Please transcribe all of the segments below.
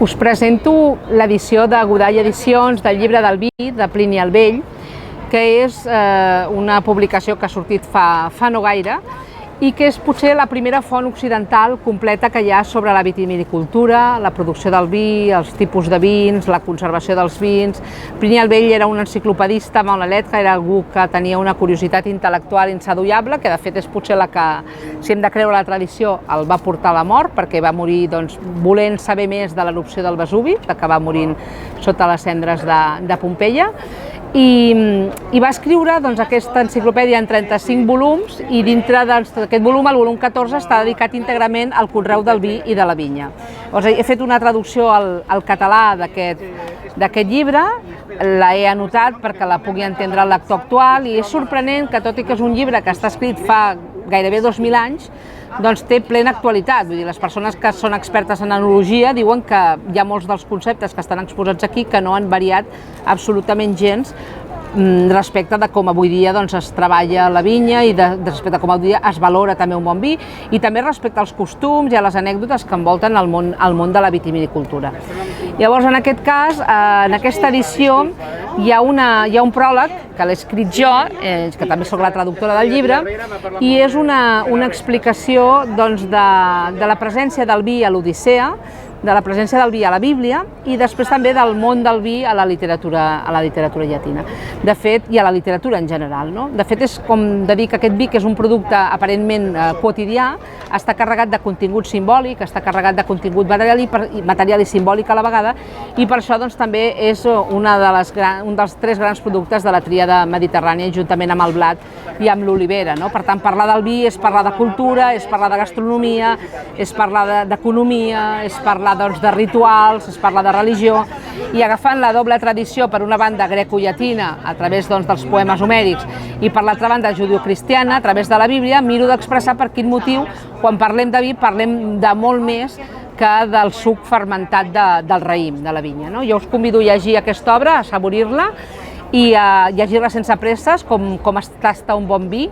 Us presento l'edició de Godall Edicions del llibre del vi de Plini el Vell, que és una publicació que ha sortit fa no gaire i que és potser la primera font occidental completa que hi ha sobre la vitivinicultura, la producció del vi, els tipus de vins, la conservació dels vins. Plini el Vell era un enciclopedista malalèt, que era algú que tenia una curiositat intel·lectual insadollable, que de fet és potser la que, si hem de creure la tradició, el va portar a la mort, perquè va morir volent saber més de l'erupció del Vesuvi, que va morint sota les cendres de Pompeia. I va escriure aquesta enciclopèdia en 35 volums i dintre d'aquest volum, el volum 14, està dedicat íntegrament al conreu del vi i de la vinya. He fet una traducció al català d'aquest llibre, l'he anotat perquè la pugui entendre el lector actual i és sorprenent que, tot i que és un llibre que està escrit fa gairebé 2.000 anys, té plena actualitat. Vull dir, les persones que són expertes en enologia diuen que hi ha molts dels conceptes que estan exposats aquí que no han variat absolutament gens respecte de com avui dia es treballa la vinya i respecte a com avui dia es valora també un bon vi i també respecte als costums i a les anècdotes que envolten el món de la vitivinicultura. Llavors, en aquest cas, en aquesta edició, hi ha un pròleg que l'he escrit jo, que també soc la traductora del llibre, i és una explicació de la presència del vi a l'Odissea, de la presència del vi a la Bíblia i després també del món del vi a la literatura llatina. De fet, i a la literatura en general. De fet, és com de dir que aquest vi, que és un producte aparentment quotidià, està carregat de contingut simbòlic, està carregat de contingut material i simbòlic a la vegada, i per això també és un dels 3 grans productes de la tríada mediterrània, juntament amb el blat i amb l'olivera. Per tant, parlar del vi és parlar de cultura, és parlar de gastronomia, és parlar d'economia, és parlar de rituals, es parla de religió, i agafant la doble tradició, per una banda grecollatina, a través dels poemes homèrics, i per l'altra banda judeocristiana, a través de la Bíblia, miro d'expressar per quin motiu, quan parlem de vi, parlem de molt més que del suc fermentat del raïm, de la vinya. Jo us convido a llegir aquesta obra, a assaborir-la, i a llegir-la sense presses, com es tasta un bon vi,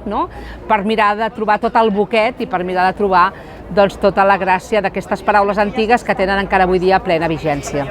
per mirar de trobar tot el boquet i per mirar de trobar tota la gràcia d'aquestes paraules antigues que tenen encara avui dia plena vigència.